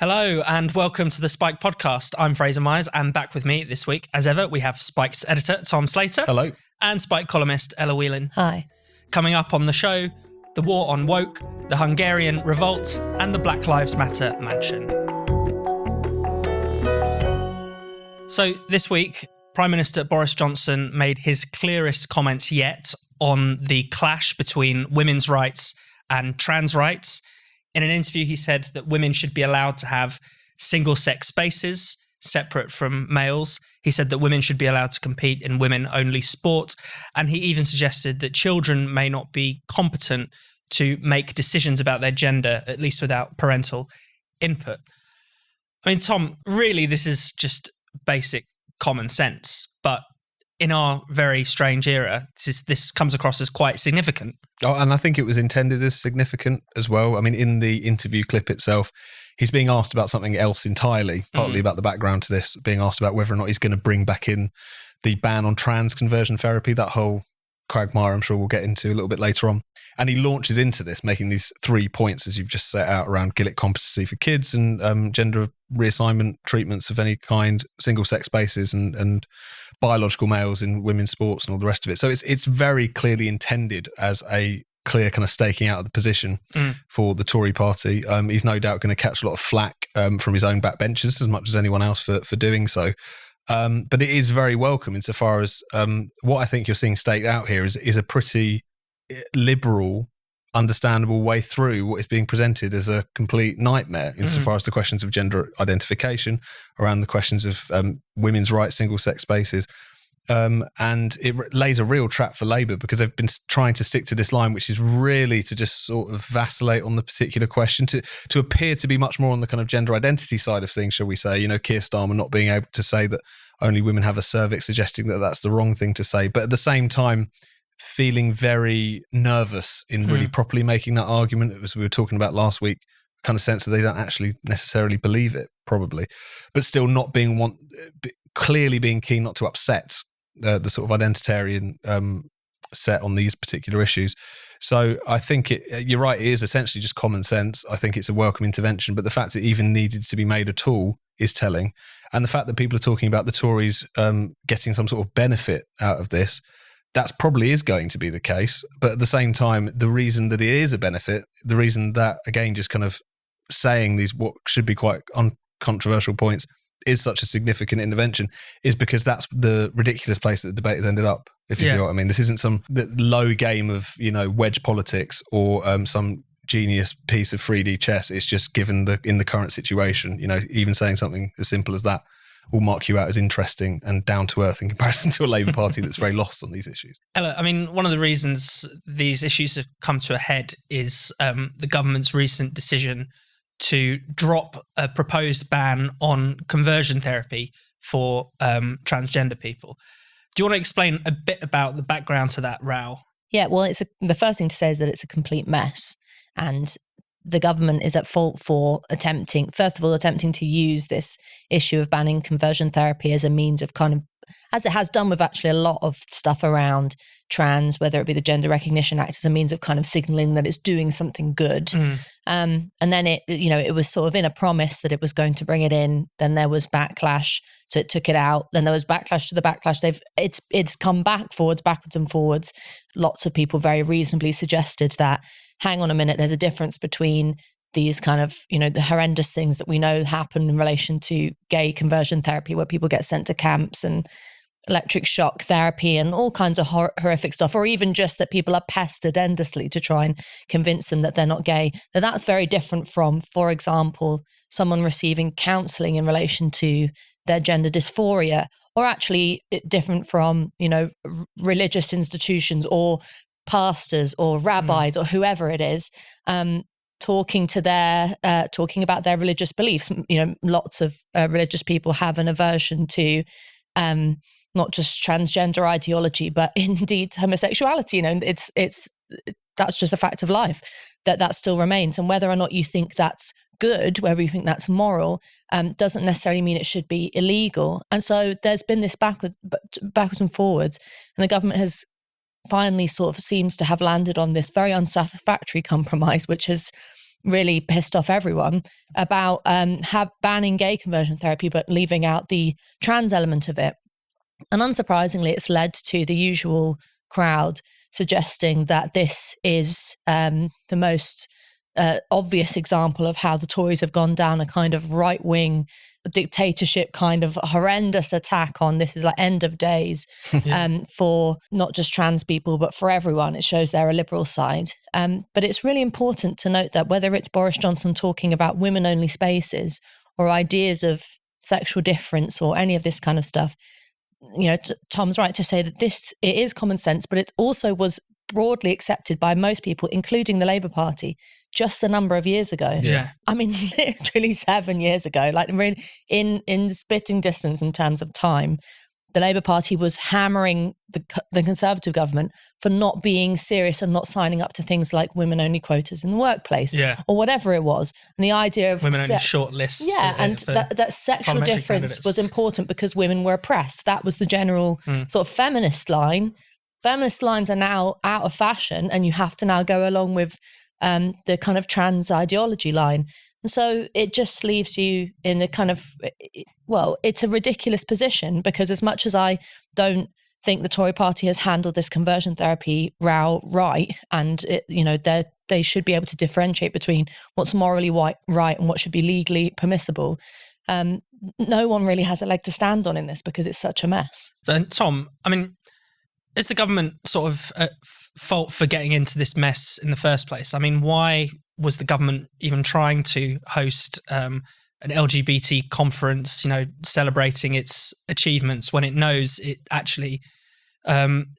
Hello and welcome to the Spike podcast. I'm Fraser Myers, and back with me this week, as ever, we have Spike's editor, Tom Slater. Hello. And Spike columnist, Whelan. Hi. Coming up on the show, the war on woke, the Hungarian revolt, and the Black Lives Matter mansion. So this week, Prime Minister Boris Johnson made his clearest comments yet on the clash between women's rights and trans rights. In an interview, he said that women should be allowed to have single-sex spaces separate from males. He said that women should be allowed to compete in women-only sport. And he even suggested that children may not be competent to make decisions about their gender, at least without parental input. I mean, Tom, really, this is just basic common sense. But in our very strange era, this comes across as quite significant. Oh, and I think it was intended as significant as well. I mean, in the interview clip itself, he's being asked about something else entirely, partly about the background to this, being asked about whether or not he's going to bring back in the ban on trans conversion therapy, that whole quagmire I'm sure we'll get into a little bit later on. And he launches into this, making these 3 points, as you've just set out, around Gillick competency for kids and gender reassignment treatments of any kind, single-sex spaces and biological males in women's sports and all the rest of it. So it's very clearly intended as a clear kind of staking out of the position for the Tory party. He's no doubt going to catch a lot of flack from his own backbenchers as much as anyone else for doing so. But it is very welcome insofar as what I think you're seeing staked out here is a pretty liberal, understandable way through what is being presented as a complete nightmare insofar as the questions of gender identification, around the questions of women's rights, single-sex spaces. And it lays a real trap for Labour because they've been trying to stick to this line, which is really to just sort of vacillate on the particular question, to appear to be much more on the kind of gender identity side of things, shall we say. You know, Keir Starmer not being able to say that only women have a cervix, suggesting that that's the wrong thing to say. But at the same time, feeling very nervous in really properly making that argument, as we were talking about last week, kind of sense that they don't actually necessarily believe it, probably. But still not clearly being keen not to upset the sort of identitarian set on these particular issues. So I think you're right, it is essentially just common sense. I think it's a welcome intervention, but the fact it even needed to be made at all is telling. And the fact that people are talking about the Tories getting some sort of benefit out of this, that probably is going to be the case. But at the same time, the reason that it is a benefit, the reason that, again, just kind of saying these what should be quite uncontroversial points is such a significant intervention is because that's the ridiculous place that the debate has ended up, if you see what I mean. This isn't some low game of, wedge politics or some genius piece of 3D chess. It's just given in the current situation, even saying something as simple as that will mark you out as interesting and down to earth in comparison to a Labour Party that's very lost on these issues. Ella, I mean, one of the reasons these issues have come to a head is the government's recent decision to drop a proposed ban on conversion therapy for transgender people. Do you want to explain a bit about the background to that row? Yeah, well, the first thing to say is that it's a complete mess, and the government is at fault for attempting to use this issue of banning conversion therapy as a means of kind of, as it has done with actually a lot of stuff around trans, whether it be the Gender Recognition Act, as a means of kind of signalling that it's doing something good. And then it was sort of in a promise that it was going to bring it in. Then there was backlash, so it took it out. Then there was backlash to the backlash. It's come backwards and forwards. Lots of people very reasonably suggested that, hang on a minute, there's a difference between these kind of, the horrendous things that we know happen in relation to gay conversion therapy, where people get sent to camps and electric shock therapy and all kinds of horrific stuff, or even just that people are pestered endlessly to try and convince them that they're not gay. Now, that's very different from, for example, someone receiving counselling in relation to their gender dysphoria, or actually different from, religious institutions or pastors or rabbis or whoever it is, talking about their religious beliefs. Lots of religious people have an aversion to not just transgender ideology, but indeed homosexuality. That's just a fact of life, that still remains. And whether or not you think that's good, whether you think that's moral, doesn't necessarily mean it should be illegal. And so there's been this backwards and forwards, and the government has finally sort of seems to have landed on this very unsatisfactory compromise, which has really pissed off everyone about banning gay conversion therapy, but leaving out the trans element of it. And unsurprisingly, it's led to the usual crowd suggesting that this is the most obvious example of how the Tories have gone down a kind of right-wing dictatorship, kind of horrendous attack on this is like end of days for not just trans people, but for everyone. It shows they're a liberal side. But it's really important to note that whether it's Boris Johnson talking about women-only spaces or ideas of sexual difference or any of this kind of stuff, Tom's right to say that it is common sense, but it also was broadly accepted by most people, including the Labour Party, just a number of years ago. Yeah. I mean, literally 7 years ago, like really in spitting distance in terms of time, the Labour Party was hammering the Conservative government for not being serious and not signing up to things like women-only quotas in the workplace or whatever it was. And the idea of women-only short lists. Yeah, and that sexual difference was important because women were oppressed. That was the general sort of feminist line. Feminist lines are now out of fashion, and you have to now go along with the kind of trans ideology line. And so it just leaves you in the kind of, it's a ridiculous position, because as much as I don't think the Tory party has handled this conversion therapy row right, and they should be able to differentiate between what's morally right and what should be legally permissible. No one really has a leg to stand on in this because it's such a mess. So, Tom, I mean, is the government sort of at fault for getting into this mess in the first place? I mean, why was the government even trying to host an LGBT conference, celebrating its achievements, when it knows it actually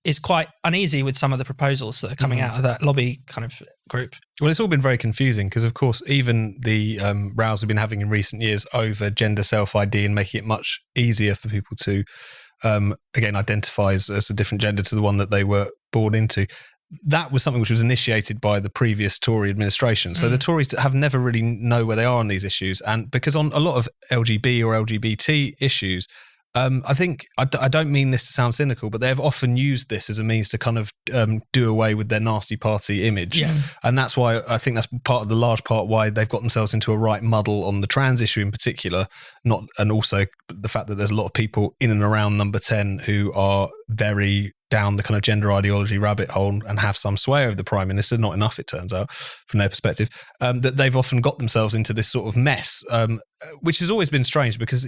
is quite uneasy with some of the proposals that are coming out of that lobby kind of group? Well, it's all been very confusing because, of course, even the rows we've been having in recent years over gender self-ID and making it much easier for people to again, identify as a different gender to the one that they were born into. That was something which was initiated by the previous Tory administration. So the Tories have never really know where they are on these issues. And because on a lot of LGB or LGBT issues, I think, I don't mean this to sound cynical, but they have often used this as a means to kind of do away with their nasty party image. Yeah. And that's why I think that's part of the large part why they've got themselves into a right muddle on the trans issue in particular, and also the fact that there's a lot of people in and around number 10 who are very down the kind of gender ideology rabbit hole and have some sway over the Prime Minister, not enough, it turns out, from their perspective, that they've often got themselves into this sort of mess, which has always been strange because,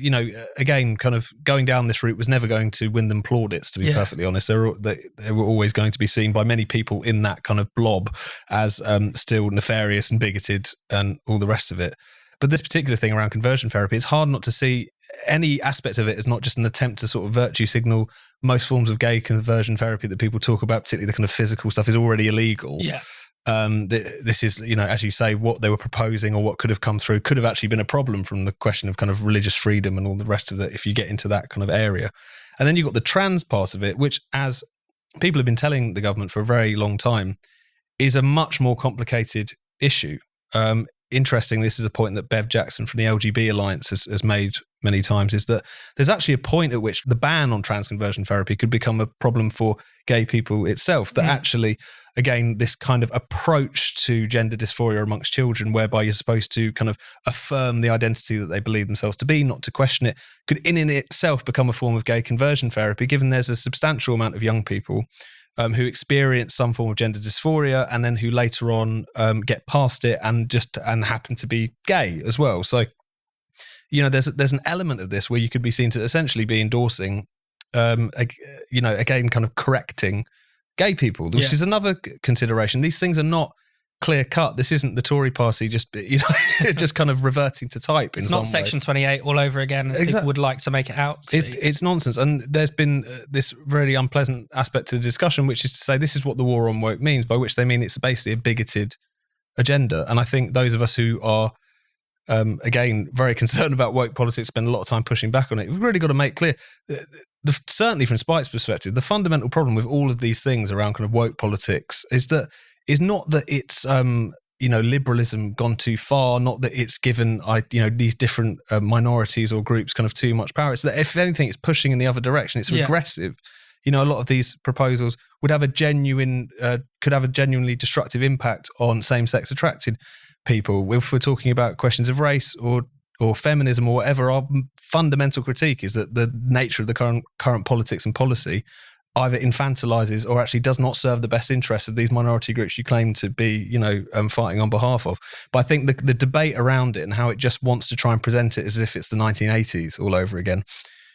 again, kind of going down this route was never going to win them plaudits, to be perfectly honest. They were always going to be seen by many people in that kind of blob as still nefarious and bigoted and all the rest of it. But this particular thing around conversion therapy, it's hard not to see any aspect of it as not just an attempt to sort of virtue signal most forms of gay conversion therapy that people talk about, particularly the kind of physical stuff, is already illegal. Yeah. This is, as you say, what they were proposing or what could have come through could have actually been a problem from the question of kind of religious freedom and all the rest of it if you get into that kind of area. And then you've got the trans part of it, which, as people have been telling the government for a very long time, is a much more complicated issue. Interesting, this is a point that Bev Jackson from the LGB Alliance has made many times, is that there's actually a point at which the ban on trans conversion therapy could become a problem for gay people itself. That actually, again, this kind of approach to gender dysphoria amongst children, whereby you're supposed to kind of affirm the identity that they believe themselves to be, not to question it, could in itself become a form of gay conversion therapy, given there's a substantial amount of young people who experience some form of gender dysphoria and then who later on get past it and happen to be gay as well. So, there's an element of this where you could be seen to essentially be endorsing, again, kind of correcting gay people, which is another consideration. These things are not clear cut. This isn't the Tory party just just kind of reverting to type. It's not Section 28 all over again, as people would like to make it out. It's nonsense. And there's been this really unpleasant aspect to the discussion, which is to say this is what the war on woke means, by which they mean it's basically a bigoted agenda. And I think those of us who are, again, very concerned about woke politics spend a lot of time pushing back on it. We've really got to make clear, certainly from Spike's perspective, the fundamental problem with all of these things around kind of woke politics is not that it's liberalism gone too far, not that it's given these different minorities or groups kind of too much power. It's that if anything, it's pushing in the other direction. It's regressive. A lot of these proposals would have could have a genuinely destructive impact on same-sex attraction. people, if we're talking about questions of race or feminism or whatever, our fundamental critique is that the nature of the current politics and policy either infantilizes or actually does not serve the best interests of these minority groups you claim to be, fighting on behalf of. But I think the debate around it and how it just wants to try and present it as if it's the 1980s all over again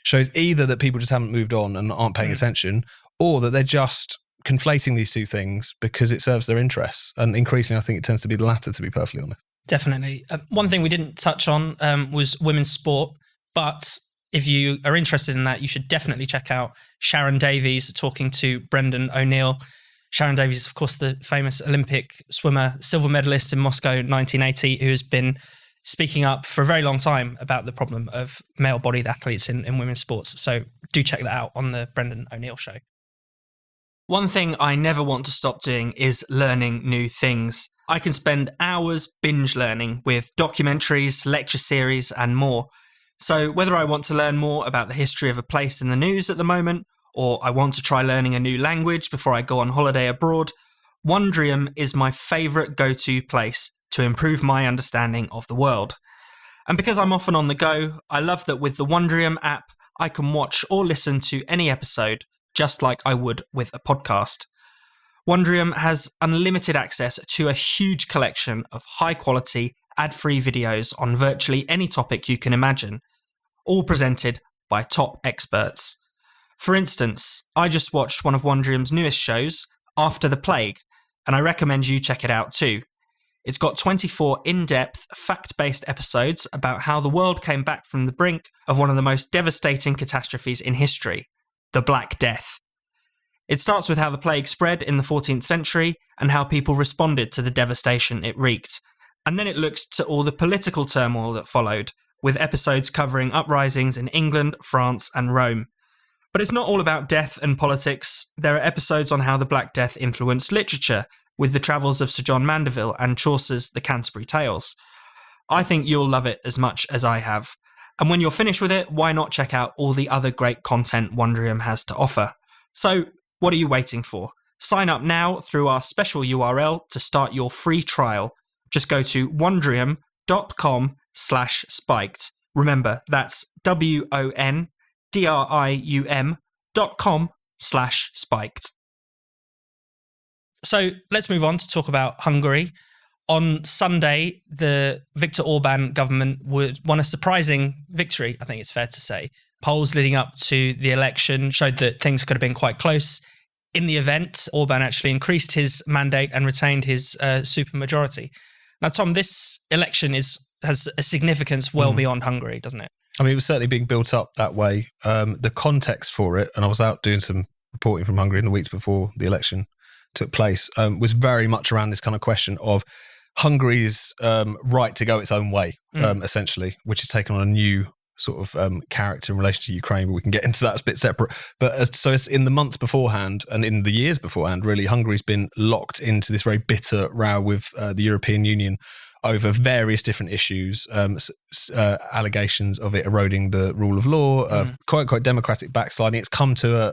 shows either that people just haven't moved on and aren't paying attention, or that they're just conflating these two things because it serves their interests. And increasingly, I think it tends to be the latter, to be perfectly honest. Definitely. One thing we didn't touch on was women's sport, but if you are interested in that, you should definitely check out Sharon Davies talking to Brendan O'Neill. Sharon Davies is, of course, the famous Olympic swimmer, silver medalist in Moscow 1980, who has been speaking up for a very long time about the problem of male-bodied athletes in women's sports. So do check that out on the Brendan O'Neill show. One thing I never want to stop doing is learning new things. I can spend hours binge learning with documentaries, lecture series, and more. So whether I want to learn more about the history of a place in the news at the moment, or I want to try learning a new language before I go on holiday abroad, Wondrium is my favourite go-to place to improve my understanding of the world. And because I'm often on the go, I love that with the Wondrium app, I can watch or listen to any episode just like I would with a podcast. Wondrium has unlimited access to a huge collection of high-quality, ad-free videos on virtually any topic you can imagine, all presented by top experts. For instance, I just watched one of Wondrium's newest shows, After the Plague, and I recommend you check it out too. It's got 24 in-depth, fact-based episodes about how the world came back from the brink of one of the most devastating catastrophes in history, the Black Death. It starts with how the plague spread in the 14th century and how people responded to the devastation it wreaked. And then it looks to all the political turmoil that followed, with episodes covering uprisings in England, France, and Rome. But it's not all about death and politics. There are episodes on how the Black Death influenced literature, with the travels of Sir John Mandeville and Chaucer's The Canterbury Tales. I think you'll love it as much as I have. And when you're finished with it, why not check out all the other great content Wondrium has to offer? So, what are you waiting for? Sign up now through our special URL to start your free trial. Just go to wondrium.com/spiked. Remember, that's wondrium.com/spiked. So let's move on to talk about Hungary. On Sunday, the Viktor Orban government won a surprising victory, I think it's fair to say. Polls leading up to the election showed that things could have been quite close. In the event, Orban actually increased his mandate and retained his supermajority. Now, Tom, this election has a significance well beyond Hungary, doesn't it? I mean, it was certainly being built up that way. The context for it, and I was out doing some reporting from Hungary in the weeks before the election took place, was very much around this kind of question of Hungary's right to go its own way, essentially, which has taken on a new sort of character in relation to Ukraine, but we can get into that a bit separate. But it's in the months beforehand and in the years beforehand, really, Hungary's been locked into this very bitter row with the European Union over various different issues, allegations of it eroding the rule of law, quite democratic backsliding. It's come to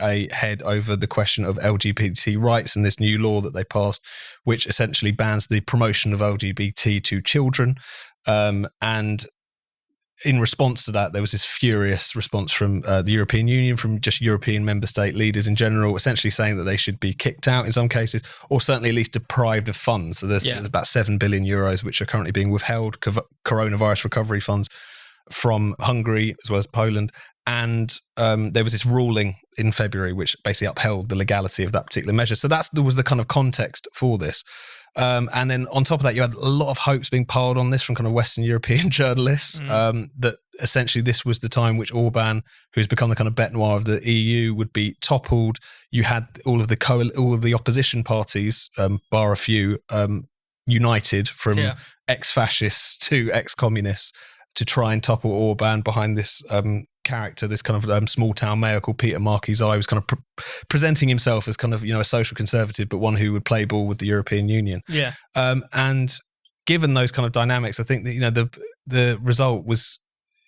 a head over the question of LGBT rights and this new law that they passed, which essentially bans the promotion of LGBT to children. And in response to that, there was this furious response from the European Union, from just European member state leaders in general, essentially saying that they should be kicked out in some cases, or certainly at least deprived of funds. So there's about 7 billion euros, which are currently being withheld, coronavirus recovery funds from Hungary as well as Poland. And there was this ruling in February which basically upheld the legality of that particular measure. So there was the kind of context for this. And then on top of that, you had a lot of hopes being piled on this from kind of Western European journalists, that essentially this was the time which Orban, who's become the kind of bête noire of the EU, would be toppled. You had all of the opposition parties, bar a few, united from ex-fascists to ex-communists to try and topple Orban behind this character, this kind of small town mayor called Peter Markizai, was kind of presenting himself as kind of, a social conservative, but one who would play ball with the European Union. Yeah. And given those kind of dynamics, I think that, the result was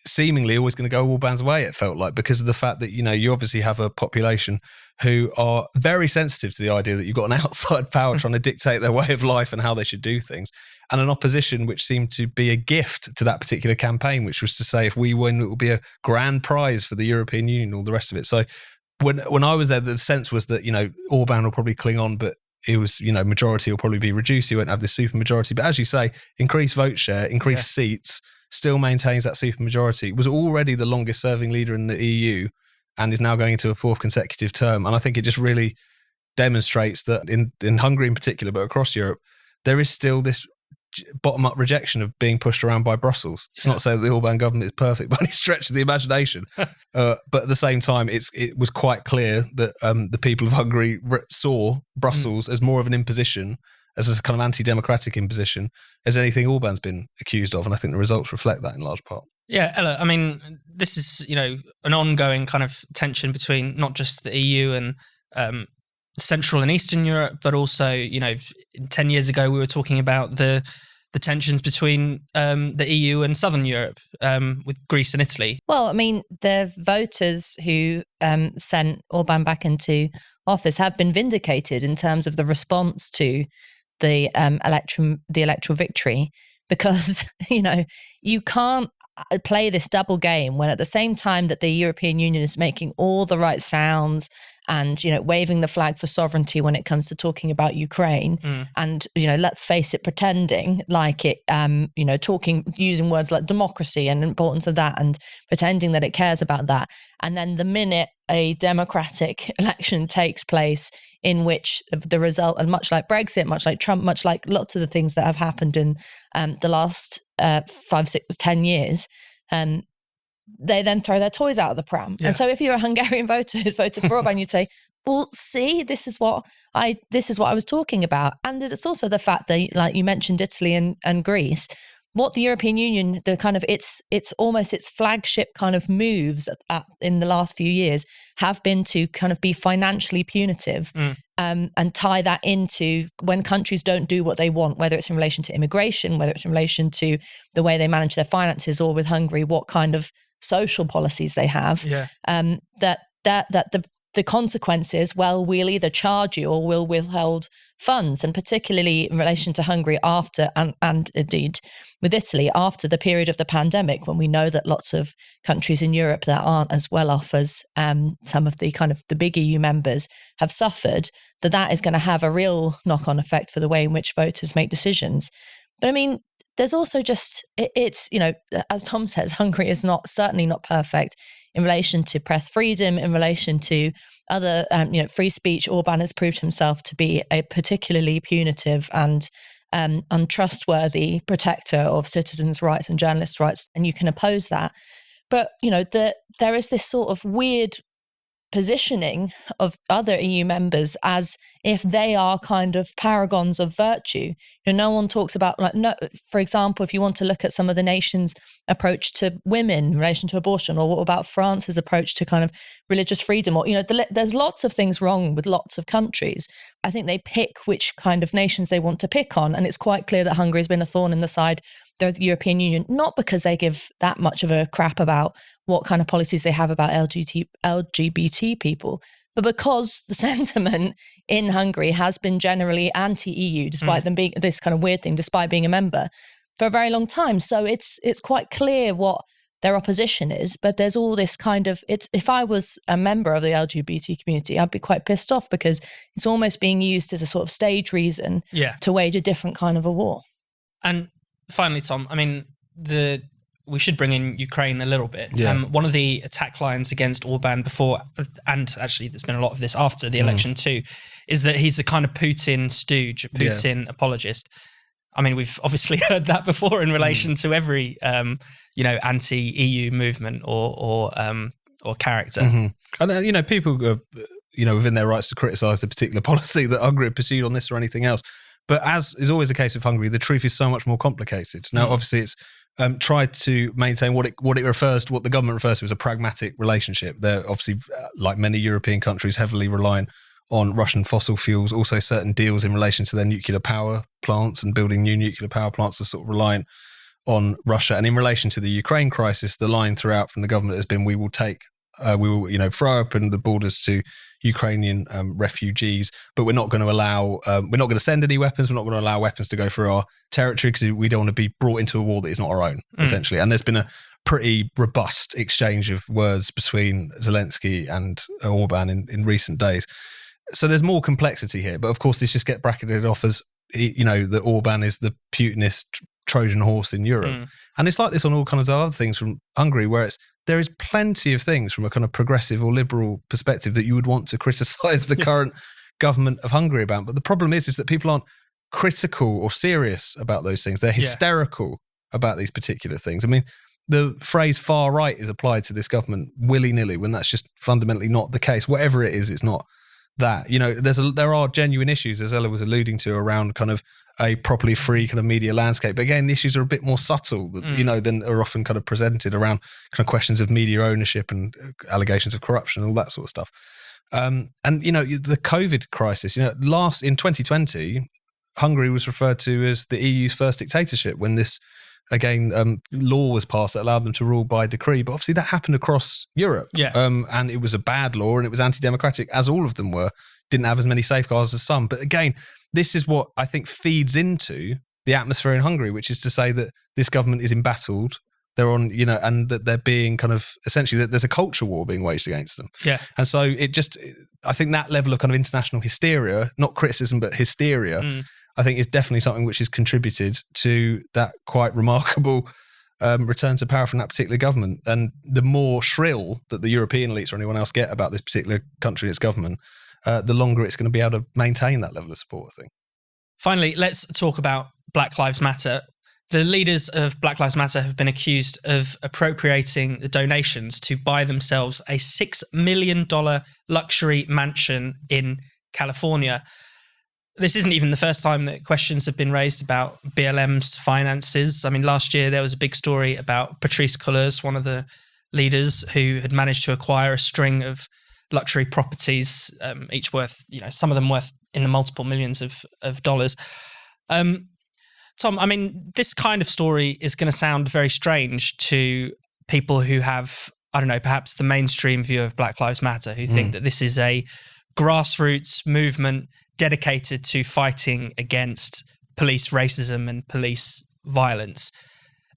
seemingly always going to go Orban's way, it felt like, because of the fact that, you obviously have a population who are very sensitive to the idea that you've got an outside power trying to dictate their way of life and how they should do things. and an opposition which seemed to be a gift to that particular campaign, which was to say, if we win, it will be a grand prize for the European Union, all the rest of it. So when I was there, the sense was that, Orban will probably cling on, but it was, majority will probably be reduced. You won't have this super majority. But as you say, increased vote share, increased seats, still maintains that super majority. Was already the longest serving leader in the EU and is now going into a fourth consecutive term. And I think it just really demonstrates that in Hungary in particular, but across Europe, there is still this bottom-up rejection of being pushed around by Brussels. It's not to say that the Orban government is perfect by any stretch of the imagination, but at the same time, it was quite clear that the people of Hungary saw Brussels as more of an imposition, as a kind of anti-democratic imposition, as anything Orban's been accused of, and I think the results reflect that in large part. Yeah, Ella, I mean, this is, an ongoing kind of tension between not just the EU and Central and Eastern Europe, but also, 10 years ago, we were talking about the tensions between the EU and Southern Europe with Greece and Italy. Well, I mean, the voters who sent Orban back into office have been vindicated in terms of the response to the electoral victory, because, you can't play this double game when at the same time that the European Union is making all the right sounds and, waving the flag for sovereignty when it comes to talking about Ukraine and, let's face it, pretending like it, using words like democracy and importance of that and pretending that it cares about that. And then the minute a democratic election takes place in which the result, and much like Brexit, much like Trump, much like lots of the things that have happened in the last 5, 6, 10 years, they then throw their toys out of the pram. Yeah. And so if you're a Hungarian voter who's voted for Orban, you'd say, well, see, this is what I was talking about. And it's also the fact that, like you mentioned, Italy and Greece, what the European Union, the kind of it's almost its flagship kind of moves in the last few years have been to kind of be financially punitive and tie that into when countries don't do what they want, whether it's in relation to immigration, whether it's in relation to the way they manage their finances, or with Hungary, what kind of social policies they have. Yeah. That the consequences, well, we'll either charge you or we'll withhold funds. And particularly in relation to Hungary after, and indeed with Italy, after the period of the pandemic, when we know that lots of countries in Europe that aren't as well off as some of the kind of the big EU members have suffered, that is going to have a real knock-on effect for the way in which voters make decisions. But I mean, there's also just, it's, as Tom says, Hungary is certainly not perfect in relation to press freedom, in relation to other, free speech. Orban has proved himself to be a particularly punitive and untrustworthy protector of citizens' rights and journalists' rights, and you can oppose that. But, there is this sort of weird positioning of other EU members as if they are kind of paragons of virtue. No one talks about, for example, if you want to look at some of the nations' approach to women in relation to abortion, or what about France's approach to kind of religious freedom, or, there's lots of things wrong with lots of countries. I think they pick which kind of nations they want to pick on. And it's quite clear that Hungary has been a thorn in the side of the European Union, not because they give that much of a crap about what kind of policies they have about LGBT people, but because the sentiment in Hungary has been generally anti-EU, despite them being this kind of weird thing, despite being a member for a very long time. So it's quite clear what their opposition is, but there's all this kind of, if I was a member of the LGBT community, I'd be quite pissed off because it's almost being used as a sort of stage reason to wage a different kind of a war. And finally, Tom, I mean, we should bring in Ukraine a little bit. Yeah. One of the attack lines against Orban before, and actually there's been a lot of this after the election too, is that he's a kind of Putin stooge, a Putin apologist. I mean, we've obviously heard that before in relation to every, anti-EU movement or character. Mm-hmm. And, people are, within their rights to criticise the particular policy that Hungary pursued on this or anything else. But as is always the case with Hungary, the truth is so much more complicated. Now, obviously, it's tried to maintain what the government refers to as a pragmatic relationship. They're obviously, like many European countries, heavily relying on Russian fossil fuels, also certain deals in relation to their nuclear power plants and building new nuclear power plants are sort of reliant on Russia. And in relation to the Ukraine crisis, the line throughout from the government has been, we will take we will, throw open the borders to Ukrainian refugees, but we're not going to allow, we're not going to send any weapons. We're not going to allow weapons to go through our territory because we don't want to be brought into a war that is not our own, essentially. And there's been a pretty robust exchange of words between Zelensky and Orban in recent days. So there's more complexity here. But of course, this just gets bracketed off as, that Orban is the Putinist Trojan horse in Europe. And it's like this on all kinds of other things from Hungary, where there is plenty of things from a kind of progressive or liberal perspective that you would want to criticise the current government of Hungary about. But the problem is that people aren't critical or serious about those things. They're hysterical about these particular things. I mean, the phrase far right is applied to this government willy-nilly when that's just fundamentally not the case. Whatever it is, it's not that. There are genuine issues, as Ella was alluding to, around kind of a properly free kind of media landscape. But again, the issues are a bit more subtle, than are often kind of presented around kind of questions of media ownership and allegations of corruption and all that sort of stuff. And the COVID crisis, in 2020, Hungary was referred to as the EU's first dictatorship when this, law was passed that allowed them to rule by decree. But obviously that happened across Europe. And it was a bad law and it was anti-democratic, as all of them were. Didn't have as many safeguards as some. But again, this is what I think feeds into the atmosphere in Hungary, which is to say that this government is embattled. They're on, and that they're being kind of, essentially, that there's a culture war being waged against them. And so I think that level of kind of international hysteria, not criticism, but hysteria, I think is definitely something which has contributed to that quite remarkable return to power from that particular government. And the more shrill that the European elites or anyone else get about this particular country and its government, the longer it's going to be able to maintain that level of support, I think. Finally, let's talk about Black Lives Matter. The leaders of Black Lives Matter have been accused of appropriating the donations to buy themselves a $6 million luxury mansion in California. This isn't even the first time that questions have been raised about BLM's finances. I mean, last year there was a big story about Patrisse Cullors, one of the leaders, who had managed to acquire a string of luxury properties, each worth, some of them worth in the multiple millions of dollars. Tom, I mean, this kind of story is going to sound very strange to people who have, I don't know, perhaps the mainstream view of Black Lives Matter, who think that this is a grassroots movement dedicated to fighting against police racism and police violence.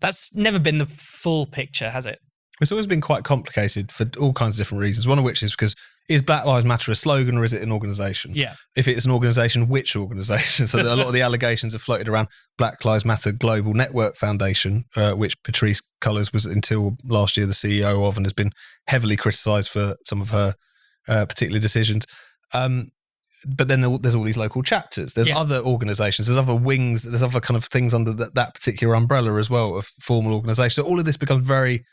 That's never been the full picture, has it? It's always been quite complicated for all kinds of different reasons. One of which is because, is Black Lives Matter a slogan or is it an organisation? Yeah. If it's an organisation, which organisation? So a lot of the allegations have floated around Black Lives Matter Global Network Foundation, which Patrisse Cullors was until last year the CEO of and has been heavily criticised for some of her particular decisions. But then there's all these local chapters. There's other organisations. There's other wings. There's other kind of things under that particular umbrella as well of formal organisations. So all of this becomes very,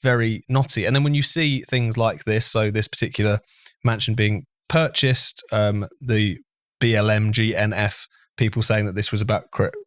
very knotty. And then when you see things like this, so this particular mansion being purchased, the BLM, GNF people saying that this was about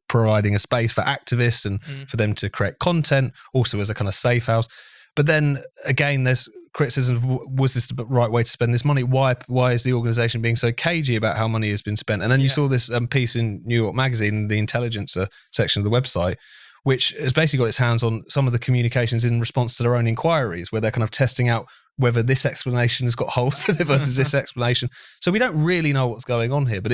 providing a space for activists and for them to create content, also as a kind of safe house. But then again, there's criticism of, was this the right way to spend this money? Why is the organisation being so cagey about how money has been spent? And then you saw this piece in New York Magazine, the Intelligencer section of the website, which has basically got its hands on some of the communications in response to their own inquiries, where they're kind of testing out whether this explanation has got holes in it versus this explanation. So we don't really know what's going on here, but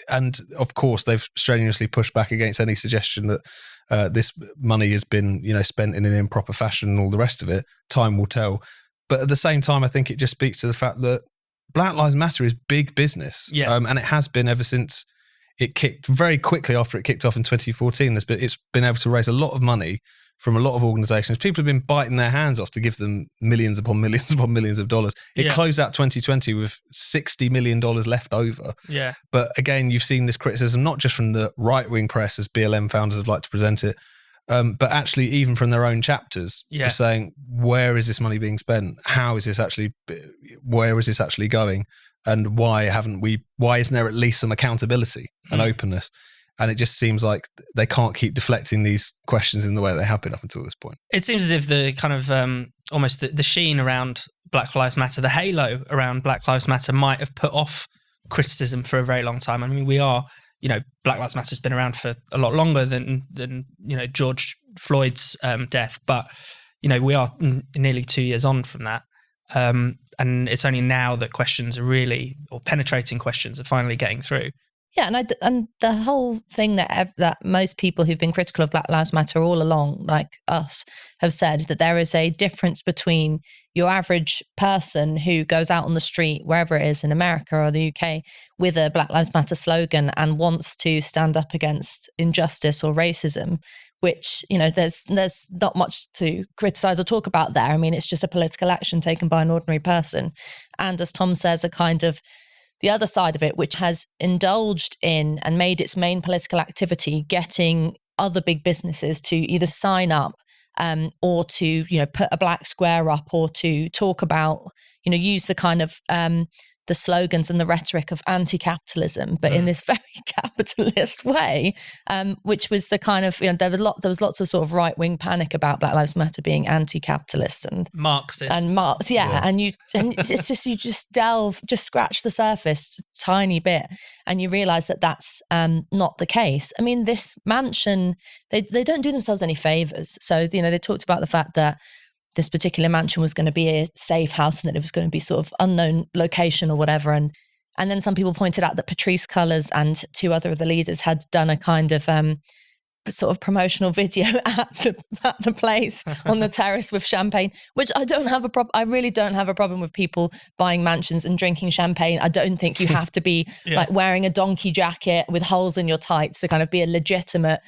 and of course they've strenuously pushed back against any suggestion that this money has been, spent in an improper fashion and all the rest of it. Time will tell. But at the same time, I think it just speaks to the fact that Black Lives Matter is big business. And it has been ever since it kicked, very quickly after it kicked off in 2014. It's been able to raise a lot of money from a lot of organisations. People have been biting their hands off to give them millions upon millions upon millions of dollars. It closed out 2020 with $60 million left over. But again, you've seen this criticism, not just from the right-wing press, as BLM founders have liked to present it, but actually even from their own chapters, just saying, where is this money being spent? Where is this actually going? And why isn't there at least some accountability and openness? And it just seems like they can't keep deflecting these questions in the way they have been up until this point. It seems as if the kind of almost the sheen around Black Lives Matter, the halo around Black Lives Matter might have put off criticism for a very long time. I mean, Black Lives Matter has been around for a lot longer than George Floyd's death, but we are nearly 2 years on from that. And it's only now that penetrating questions are finally getting through. Yeah, and the whole thing that most people who've been critical of Black Lives Matter all along, like us, have said that there is a difference between your average person who goes out on the street, wherever it is in America or the UK, with a Black Lives Matter slogan and wants to stand up against injustice or racism, which, there's not much to criticize or talk about there. I mean, it's just a political action taken by an ordinary person. And as Tom says, a kind of the other side of it, which has indulged in and made its main political activity getting other big businesses to either sign up or to, put a black square up or to talk about, use the kind of the slogans and the rhetoric of anti-capitalism, but in this very capitalist way, which was the kind of, there was lots of sort of right-wing panic about Black Lives Matter being anti-capitalist and Marxist and Marx, and it's just you just scratch the surface a tiny bit, and you realise that that's not the case. I mean, this mansion, they don't do themselves any favours. So they talked about the fact that this particular mansion was going to be a safe house and that it was going to be sort of unknown location or whatever. And then some people pointed out that Patrisse Cullors and two other of the leaders had done a kind of sort of promotional video at the place on the terrace with champagne, which I really don't have a problem with people buying mansions and drinking champagne. I don't think you have to be like wearing a donkey jacket with holes in your tights to kind of be a legitimate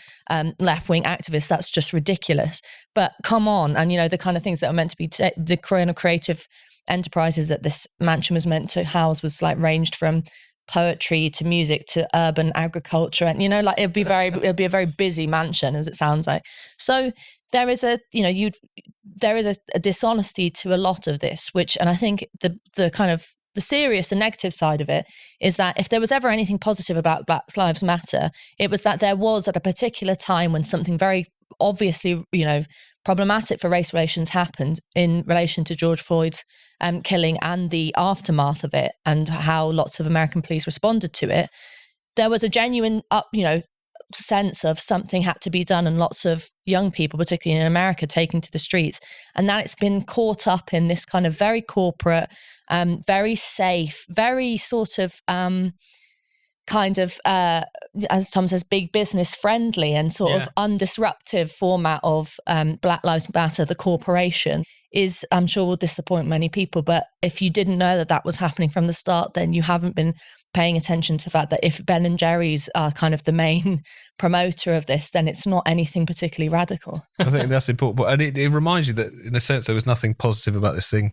left-wing activist. That's just ridiculous. But come on. And, the kind of things that are meant to be the kind of creative enterprises that this mansion was meant to house was like ranged from poetry to music to urban agriculture, and it'd be a very busy mansion, as it sounds like. So there is a dishonesty to a lot of this, and I think the kind of the serious and negative side of it is that if there was ever anything positive about Black Lives Matter, it was that there was at a particular time when something very obviously problematic for race relations happened in relation to George Floyd's killing and the aftermath of it, and how lots of American police responded to it. There was a genuine sense of something had to be done, and lots of young people, particularly in America, taking to the streets. And that it's been caught up in this kind of very corporate, very safe, very sort of as Tom says, big business friendly and sort of undisruptive format of Black Lives Matter, the corporation, is, I'm sure, will disappoint many people. But if you didn't know that was happening from the start, then you haven't been paying attention to the fact that if Ben and Jerry's are kind of the main promoter of this, then it's not anything particularly radical. I think that's important. And it reminds you that, in a sense, there was nothing positive about this thing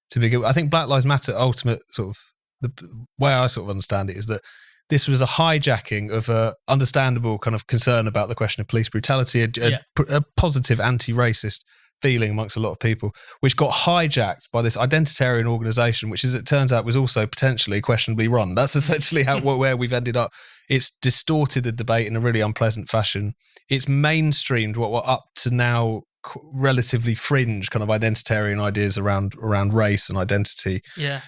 to begin with. I think Black Lives Matter, ultimate sort of, the way I sort of understand it is that this was a hijacking of a understandable kind of concern about the question of police brutality, a positive anti-racist feeling amongst a lot of people, which got hijacked by this identitarian organisation, which, as it turns out, was also potentially questionably run. That's essentially where we've ended up. It's distorted the debate in a really unpleasant fashion. It's mainstreamed what were up to now relatively fringe kind of identitarian ideas around race and identity. Yeah.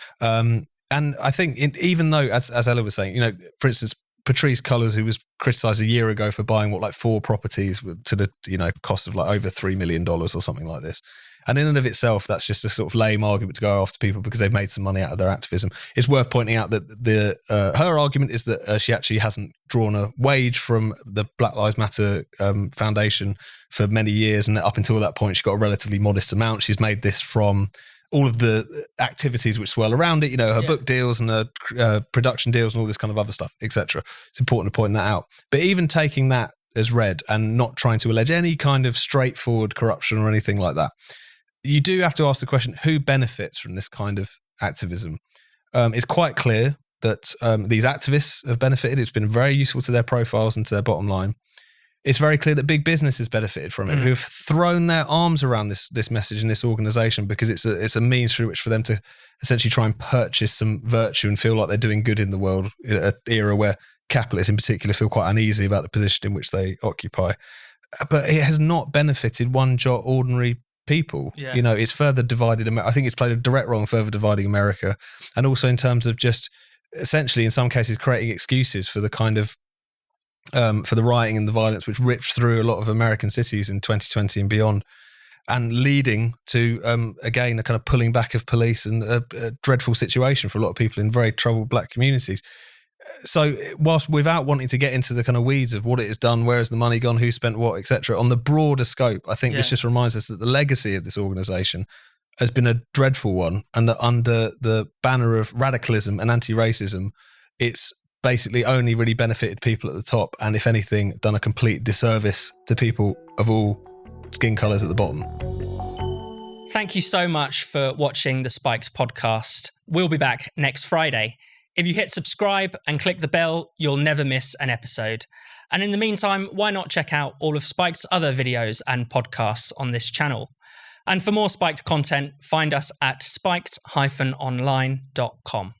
And I think even though, as Ella was saying, for instance, Patrisse Cullors, who was criticised a year ago for buying 4 properties to the cost of over $3 million or something like this, and in and of itself, that's just a sort of lame argument to go after people because they've made some money out of their activism. It's worth pointing out that her argument is that she actually hasn't drawn a wage from the Black Lives Matter Foundation for many years, and up until that point, she got a relatively modest amount. She's made this from all of the activities which swirl around it, her book deals and her production deals and all this kind of other stuff, etc. It's important to point that out. But even taking that as read and not trying to allege any kind of straightforward corruption or anything like that, you do have to ask the question, who benefits from this kind of activism? It's quite clear that these activists have benefited. It's been very useful to their profiles and to their bottom line. It's very clear that big business has benefited from it, who've thrown their arms around this message and this organisation because it's a means through which for them to essentially try and purchase some virtue and feel like they're doing good in the world, in an era where capitalists in particular feel quite uneasy about the position in which they occupy. But it has not benefited one jot ordinary people. Yeah. It's further divided. I think it's played a direct role in further dividing America, and also in terms of just essentially, in some cases, creating excuses for the kind of for the rioting and the violence which ripped through a lot of American cities in 2020 and beyond. and leading to, again, a kind of pulling back of police and a dreadful situation for a lot of people in very troubled black communities. So whilst without wanting to get into the kind of weeds of what it has done, where has the money gone, who spent what, etc., on the broader scope, I think this just reminds us that the legacy of this organisation has been a dreadful one, and that under the banner of radicalism and anti-racism, it's basically only really benefited people at the top, and if anything, done a complete disservice to people of all skin colours at the bottom. Thank you so much for watching the Spiked podcast. We'll be back next Friday. If you hit subscribe and click the bell, you'll never miss an episode. And in the meantime, why not check out all of Spiked's other videos and podcasts on this channel? And for more Spiked content, find us at spiked-online.com.